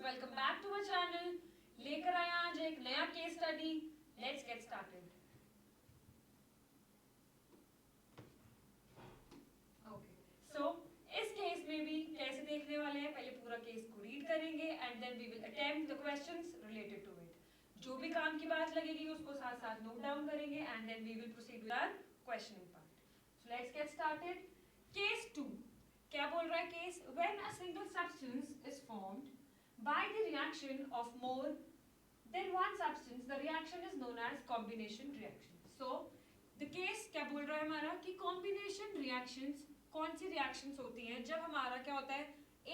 Welcome back to my channel. लेकर आया आज एक नया case study. Let's get started. Okay, so इस केस में भी कैसे देखने वाले हैं, पहले पूरा केस को रीड करेंगे and then we will attempt the questions related to it. जो भी काम की बात लगेगी उसको साथ साथ नोट डाउन करेंगे and then we will proceed with our questioning part. So let's get started. Case 2 क्या बोल रहा है case? When a single substance is formed by the reaction of more than one substance, the reaction is known as combination reaction. So the case क्या बोल रहा है हमारा कि combination reactions कौन सी reactions होती हैं जब हमारा क्या होता है,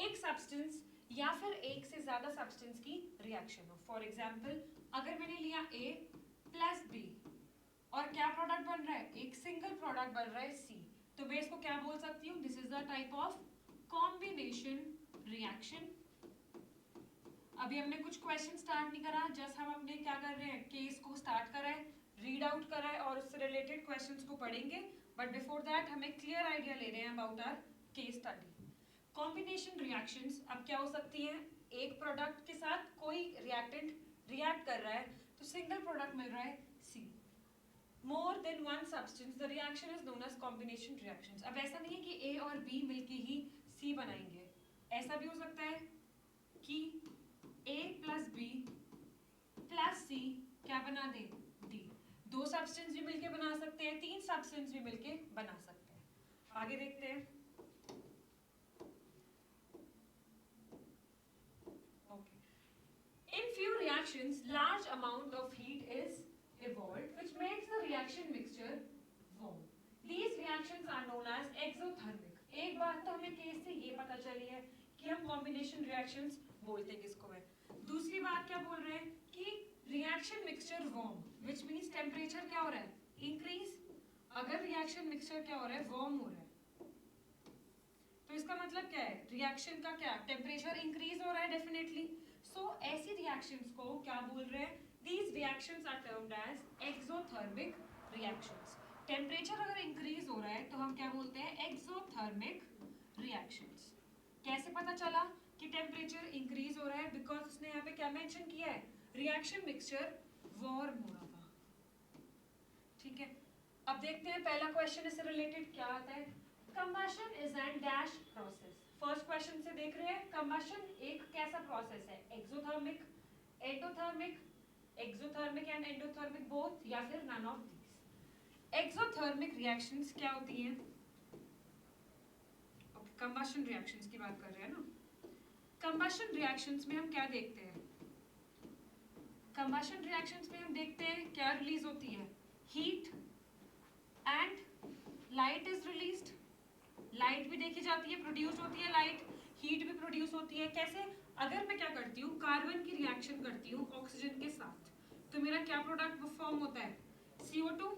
एक substance या फिर एक से ज्यादा substance की reaction हो। For example, अगर मैंने लिया A plus B और क्या प्रोडक्ट बन रहा है, एक सिंगल प्रोडक्ट बन रहा है C, तो मैं इसको क्या बोल सकती हूँ, this is the type of combination reaction. अभी हमने कुछ क्वेश्चन स्टार्ट नहीं करा, जस्ट हम अपने क्या कर रहे हैं, केस को स्टार्ट करा है, रीड आउट करा है और उससे रिलेटेड क्वेश्चंस को पढ़ेंगे। बट बिफोर दैट हमें क्लियर आइडिया ले रहे हैं about our case study. Combination reactions अब क्या हो सकती हैं, एक प्रोडक्ट के साथ कोई रिएक्टेंट रिएक्ट कर रहा है तो सिंगल प्रोडक्ट मिल रहा है C. More than one substance the reaction is known as combination reactions. अब ऐसा नहीं है कि ए और बी मिलके ही सी बनाएंगे, ऐसा भी हो सकता है कि A प्लस बी प्लस सी क्या बना दे, डी। दो सब्सटेंस भी मिलके बना सकते हैं, तीन सब्सटेंस भी मिलके बना सकते हैं। आगे देखते हैं। Okay, in few reactions large amount of heat is evolved which makes the reaction mixture warm. These reactions are known as exothermic. एक बात तो हमें केस से ये पता चली है कि हम कॉम्बिनेशन रिएक्शंस बोलते हैं किसको है। दूसरी बात क्या बोल रहे हैं कि reaction mixture warm, which means temperature क्या हो रहा है, इंक्रीज। अगर रिएक्शन मिक्सचर क्या हो रहा है, वार्म हो रहा है, तो इसका मतलब क्या है, रिएक्शन का क्या टेम्परेचर इंक्रीज हो रहा है डेफिनेटली। सो ऐसी रिएक्शंस को क्या बोल रहे हैं, these reactions are termed as exothermic reactions. Temperature अगर इंक्रीज हो रहा है तो हम क्या बोलते हैं, एक्सोथर्मिक रिएक्शंस। कैसे पता चला कि टेम्परेचर इंक्रीज हो रहा है, बिकॉज उसने यहाँ पे क्या मेंशन किया है, रिएक्शन मिक्सचर वार्म हो रहा था। ठीक है, अब देखते हैं पहला क्वेश्चन इससे रिलेटेड क्या आता है। Combustion is an dash process. First question से देख रहे हैं, कंबशन एक कैसा प्रोसेस है, exothermic, endothermic, exothermic and endothermic both, या फिर none of these. Exothermic reactions क्या होती हैं, कंबशन रिएक्शंस की बात कर रहे हैं ना। कंबशन रिएक्शंस में हम क्या देखते हैं, कंबशन रिएक्शंस में हम देखते हैं क्या रिलीज होती है, heat and light is released. Light भी देखी जाती है, प्रोड्यूस होती है लाइट, हीट भी प्रोड्यूस होती है। कैसे, अगर मैं क्या करती हूँ, कार्बन की रिएक्शन करती हूँ ऑक्सीजन के साथ, तो मेरा क्या प्रोडक्ट फॉर्म होता है, CO2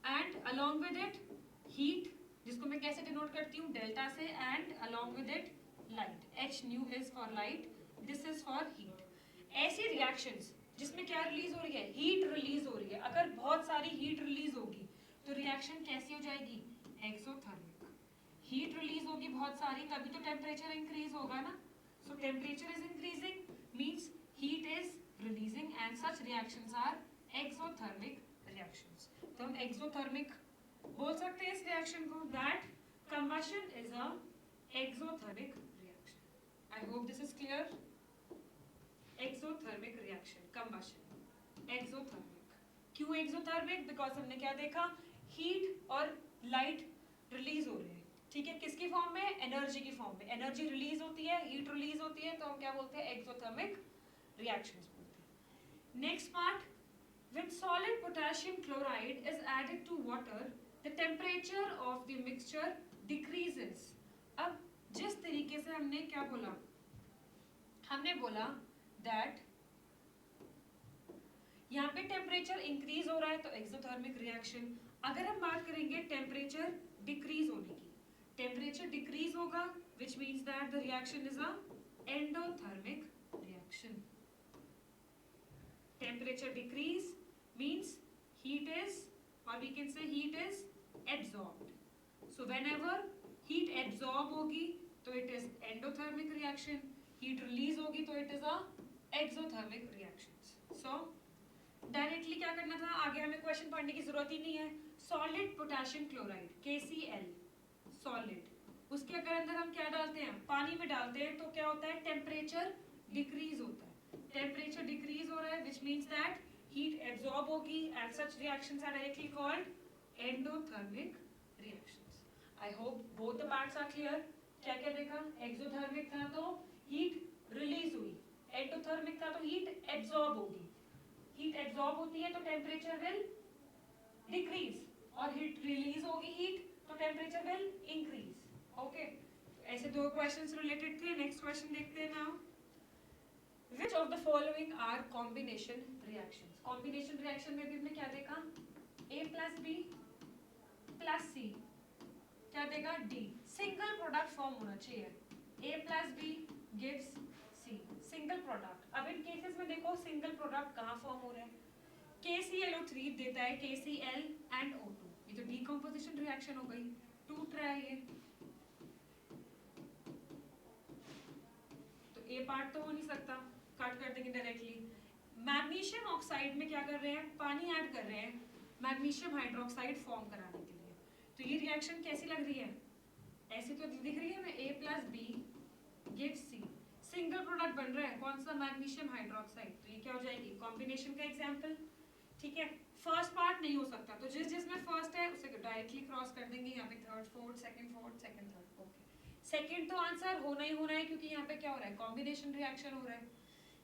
and along with it heat, जिसको मैं कैसे डिनोट करती हूँ, डेल्टा से, and along with it light, H new is for light, this is for heat. ऐसी रिएक्शंस जिसमें क्या रिलीज हो रही है, हीट रिलीज हो रही है, अगर बहुत सारी हीट रिलीज होगी तो रिएक्शन कैसी हो जाएगी, एक्सोथर्मिक। हीट रिलीज होगी बहुत सारी, तभी तो टेम्परेचर इंक्रीज होगा ना। So temperature is increasing means heat is releasing and such reactions are exothermic reactions. तो हम एक्सोथर्मिक बोल सकते हैं इस रिएक्शन को, that combustion is a exothermic reaction. I hope this is clear. Exothermic reaction, combustion, exothermic. क्यों exothermic, because हमने क्या देखा, हीट और लाइट रिलीज हो रहे हैं। ठीक है, किसकी फॉर्म में, एनर्जी की फॉर्म में। एनर्जी रिलीज होती है, हीट रिलीज होती है, तो हम क्या बोलते हैं, एक्सोथर्मिक रिएक्शंस बोलते हैं। Next part, when solid potassium chloride is added to water the temperature of the mixture decreases। अब जिस तरीके से हमने क्या बोला, हमने बोला दैट यहाँ पे टेम्परेचर इंक्रीज हो रहा है तो एक्सोथर्मिक रिएक्शन। अगर हम बात करेंगे टेम्परेचर डिक्रीज होने की, टेम्परेचर डिक्रीज होगा विच means that the reaction is a endothermic reaction. Temperature decrease means heat is, or we can say heat is absorbed. So whenever heat absorb होगी तो it is endothermic reaction. Heat release होगी तो it is a exothermic reaction. So directly क्या करना था, आगे हमें question पढ़ने की जरूरत ही नहीं है। Solid potassium chloride KCl solid, उसके अगर अंदर हम क्या डालते हैं, पानी में डालते हैं, तो क्या होता है, टेम्परेचर डिक्रीज होता है। टेम्परेचर डिक्रीज हो रहा है which means that heat absorb होगी and such reactions are directly called endothermic reactions. I hope both the parts are clear. क्या क्या देखा, एक्सोथर्मिक था तो हीट रिलीज हुई, एंडोथर्मिक था तो हीट एब्जॉर्ब होगी। हीट एब्जॉर्ब होती है तो टेम्परेचर विल डिक्रीज, और हीट रिलीज होगी हीट तो टेम्परेचर विल इंक्रीज। ओके, ऐसे दो क्वेश्चंस रिलेटेड थे। नेक्स्ट क्वेश्चन देखते हैं now. Which of the following are combination reactions? Combination reaction में भी हमने क्या देखा, A plus B plus C, क्या देगा D, सिंगल प्रोडक्ट फॉर्म होना चाहिए। A plus B gives C, single product. अब इन केसेस में देखो सिंगल प्रोडक्ट कहाँ फॉर्म हो रहा है, KClO3 देता है KCl and O2, ये तो डीकंपोजिशन रिएक्शन हो गई, टूट रहा है ये, तो ए पार्ट तो हो नहीं सकता, कट कर देंगे डायरेक्टली। मैग्नीशियम ऑक्साइड में क्या कर रहे हैं, पानी ऐड कर रहे हैं मैग्नीशियम हाइड्रोक्साइड फॉर्म कराने के लिए। तो ये रिएक्शन कैसी लग रही है, ऐसी तो दिख रही है ना, A plus B gives C, single product बन रहा है, कौन सा, मैग्नीशियम हाइड्रोक्साइड, तो ये क्या हो जाएगी, कॉम्बिनेशन का एग्जांपल। ठीक है, फर्स्ट पार्ट नहीं हो सकता, तो जिसमें फर्स्ट है उसे डायरेक्टली क्रॉस कर देंगे, यहाँ पे third fourth, second third. Okay, second तो आंसर होना ही होना है, क्योंकि यहाँ पे क्या हो रहा है, कॉम्बिनेशन रिएक्शन हो रहा है।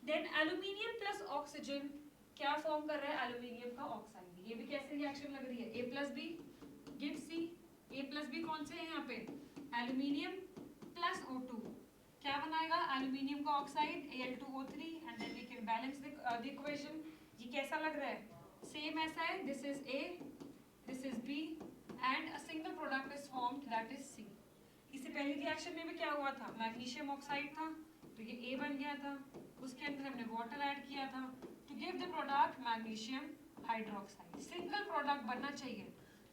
देन एल्यूमिनियम प्लस ऑक्सीजन क्या फॉर्म कर रहा है, एल्यूमिनियम का ऑक्साइड, ये भी कैसे रिएक्शन लग रही है, A plus B gives C, A plus B कौन से हैं यहाँ पे, एल्यूमिनियम प्लस O2 क्या बनाएगा, एल्यूमिनियम का oxide Al2O3 and then we can balance the equation. ये कैसा लग रहा है, सेम ऐसा है, this is A, this is B and a single product is formed that is C। इससे पहली रिएक्शन में भी क्या हुआ था, मैग्नीशियम ऑक्साइड था तो ये A बन गया था, उसके अंदर हमने वाटर ऐड किया था to give the product magnesium hydroxide. Single product बनना चाहिए,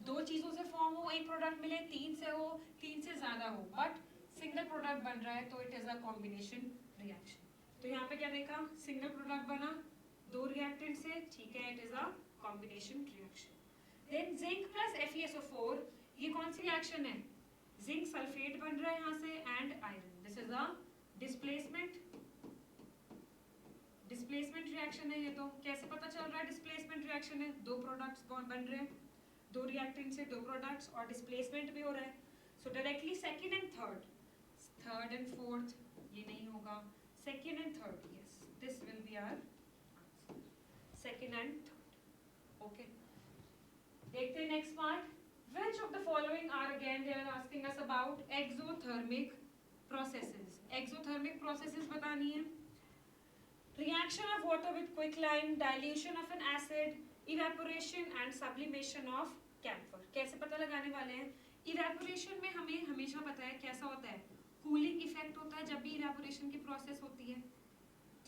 दो चीजों से फॉर्म हो एक प्रोडक्ट मिले, तीन से हो, तीन से ज्यादा हो, बट सिंगल प्रोडक्ट बन रहा है तो it is a combination reaction. तो यहाँ पे क्या देखा, सिंगल प्रोडक्ट बना दो रिएक्टेंट से, ठीक है, it is a combination reaction. Then zinc plus FeSO4, ये कौन सी रिएक्शन है, जिंक सल्फेट बन रहा है यहाँ से and iron, this is a displacement reaction है। ये तो कैसे पता चल रहा है डिस्प्लेसमेंट रिएक्शन है, दो प्रोडक्ट्स बन रहे हैं, दो रिएक्टेंट से दो प्रोडक्ट्स और डिस्प्लेसमेंट भी हो रहा है, so directly second and third and fourth ये नहीं होगा, second and third, yes this will be our second and third. Okay, देखते हैं next part. Which of the following are, again they are asking us about exothermic processes. Exothermic processes बतानी है, reaction of water with quicklime, dilution of an acid, evaporation and sublimation of camphor। कैसे पता लगाने वाले हैं, evaporation में हमें हमेशा पता है कैसा होता है, cooling effect होता है जब भी evaporation की process होती है।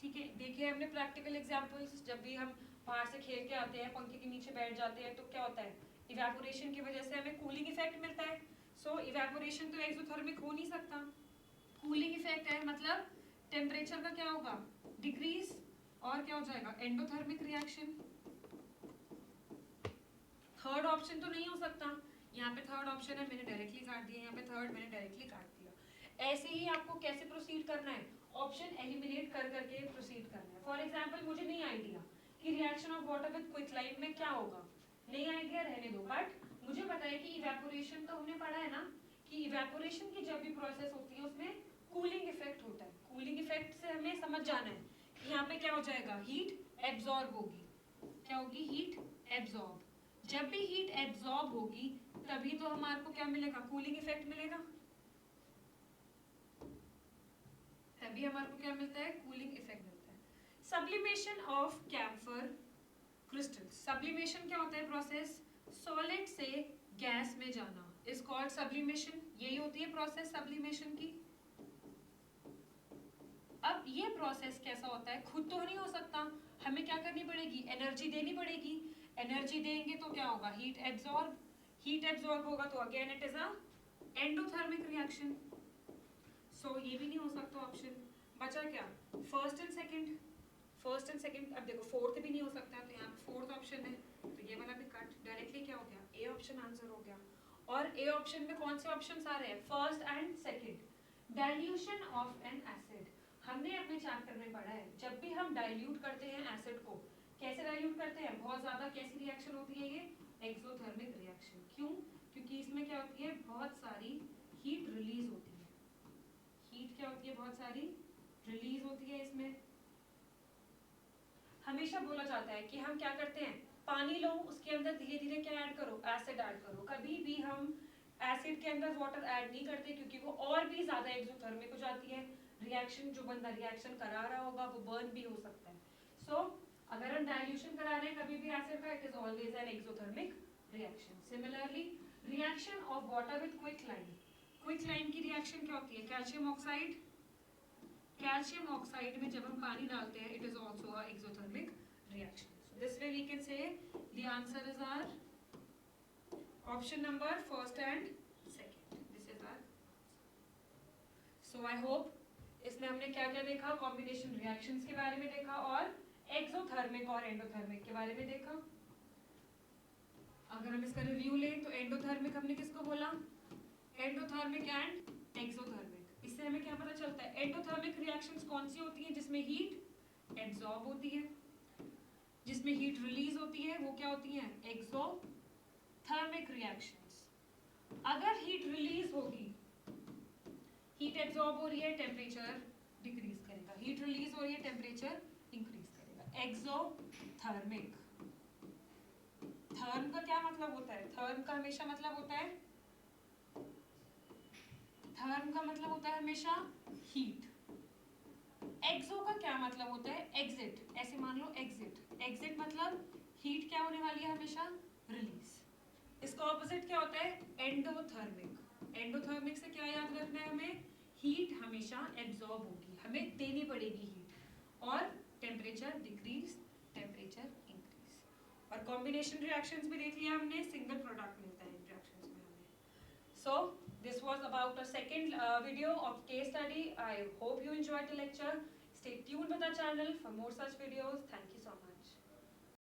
ठीक है, देखिए हमने प्रैक्टिकल एग्जांपल्स, जब भी हम बाहर से खेल के आते हैं, पंखे के नीचे बैठ जाते हैं, तो क्या होता है, इवेपोरेशन की वजह से हमें कूलिंग इफेक्ट मिलता है। सो इवेपोरेशन तो एक्सोथर्मिक हो नहीं सकता, कूलिंग इफेक्ट है, मतलब टेम्परेचर का क्या होगा, डिक्रीज, और क्या हो जाएगा, एंडोथर्मिक रिएक्शन। थर्ड ऑप्शन तो नहीं हो सकता, यहाँ पे थर्ड ऑप्शन है, मैंने डायरेक्टली काट दिया, यहाँ पे थर्ड मैंने डायरेक्टली काट दिया। ऐसे ही आपको कैसे प्रोसीड करना है, ऑप्शन एलिमिनेट कर करके प्रोसीड करना है। फॉर एग्जांपल मुझे नहीं आइडिया कि reaction of water with quicklime में क्या होगा, नहीं आइडिया रहने दो, बट मुझे पता है कि इवेपोरेशन तो हमने पढ़ा है ना, कि इवेपोरेशन की जब भी प्रोसेस होती है उसमें कूलिंग इफेक्ट होता है। कूलिंग इफेक्ट से हमें समझ जाना है कि यहाँ पे क्या हो जाएगा, हीट एब्जॉर्ब होगी, क्या होगी, हीट एब्जॉर्ब। जब भी हीट एब्जॉर्ब होगी तभी तो हमारे को क्या मिलेगा, कूलिंग इफेक्ट मिलेगा, तभी हमारे को क्या मिलता है, कूलिंग इफेक्ट मिलता है। Sublimation of camphor crystals, sublimation क्या होता है, प्रोसेस सॉलिड से गैस में जाना, इज कॉल्ड सब्लिमेशन, यही होती है प्रोसेस सब्लिमेशन की। अब ये प्रोसेस कैसा होता है, खुद तो नहीं हो सकता, हमें क्या करनी पड़ेगी, एनर्जी देनी पड़ेगी, एनर्जी देंगे तो क्या होगा, हीट एब्जॉर्ब, हीट एब्जॉर्ब होगा तो again it is a endothermic reaction. So ये भी नहीं हो सकता ऑप्शन, बचा क्या, first and second, first and second. अब देखो फोर्थ भी नहीं हो सकता, तो यहाँ पे फोर्थ ऑप्शन है, तो ये वाला भी कट, डायरेक्टली क्या हो गया, ए ऑप्शन आंसर हो गया। और ए ऑप्शन में कौन से ऑप्शंस आ रहे हैं, first and second. Dilution of N acid, हमने अपने चैप्टर में पढ़ा है, जब भी हम डाइल्यूट करते हैं एसिड को, कैसे डाइल्यूट करते हैं, बहुत ज्यादा कैसी रिएक्शन होती है ये, एक्सोथर्मिक रिएक्शन। क्यों, क्योंकि इसमें क्या होती है, बहुत सारी हीट रिलीज होती है, हीट क्या होती है, बहुत सारी रिलीज होती है इसमें। हमेशा बोला जाता है कि हम क्या करते हैं, पानी लो, उसके अंदर धीरे धीरे क्या ऐड करो, एसिड ऐड करो। कभी भी हम एसिड के अंदर वाटर ऐड नहीं करते, क्योंकि वो और भी ज्यादा एक्सोथर्मिक हो जाती है। रिएक्शन, जो बंदा रिएक्शन करा रहा होगा वो बर्न भी हो सकता है। सो अगर हम डाइल्यूशन करा रहे हैं कभी भी एसिड का, it is always an exothermic reaction. Similarly reaction of water with quicklime, quicklime की रिएक्शन क्या होती है, कैल्शियम ऑक्साइड, कैल्शियम ऑक्साइड में जब हम पानी डालते हैं, it is also a exothermic reaction. So this way we can say the answer is our option number first and second, this is our. So I hope इसमें हमने क्या क्या देखा, कॉम्बिनेशन रिएक्शंस के बारे में देखा और एक्सोथर्मिक और एंडोथर्मिक के बारे में देखा। अगर हम इसका रिव्यू लें तो एंडोथर्मिक हमने किसको बोला, एंडोथर्मिक एंड एक्सोथर्मिक। इससे हमें क्या पता चलता है, एंडोथर्मिक रिएक्शंस कौन सी होती हैं, जिसमें हीट एब्जॉर्ब होती है, जिसमें हीट रिलीज होती है, वो क्या होती हैं, एक्सोथर्मिक रिएक्शंस। अगर हीट रिलीज होगी, हीट एब्जॉर्ब हो रही है, टेम्परेचर डिक्रीज करेगा, हीट रिलीज हो रही है, टेम्परेचर इंक्रीज करेगा, एक्सोथर्मिक। थर्म का क्या मतलब होता है, थर्म का हमेशा मतलब होता है, थर्म का मतलब होता है हमेशा हीट। एक्सो का क्या मतलब होता है, एग्जिट, ऐसे मान लो एग्जिट, एग्जिट मतलब हीट क्या होने वाली है, हमेशा रिलीज। इसका ऑपोजिट क्या होता है, एंडोथर्मिक। एंडोथर्मिक से क्या याद रखना है हमें, हीट हमेशा एब्जॉर्ब होगी, हमें देनी पड़ेगी हीट, और टेम्परेचर डिक्रीज, टेम्परेचर इंक्रीज। और कॉम्बिनेशन रिएक्शंस भी देख लिया हमने, सिंगल प्रोडक्ट मिलता है इन रिएक्शंस में हमें। सो this was about a second video of case study. I hope you enjoyed the lecture. Stay tuned with our channel for more such videos. Thank you so much.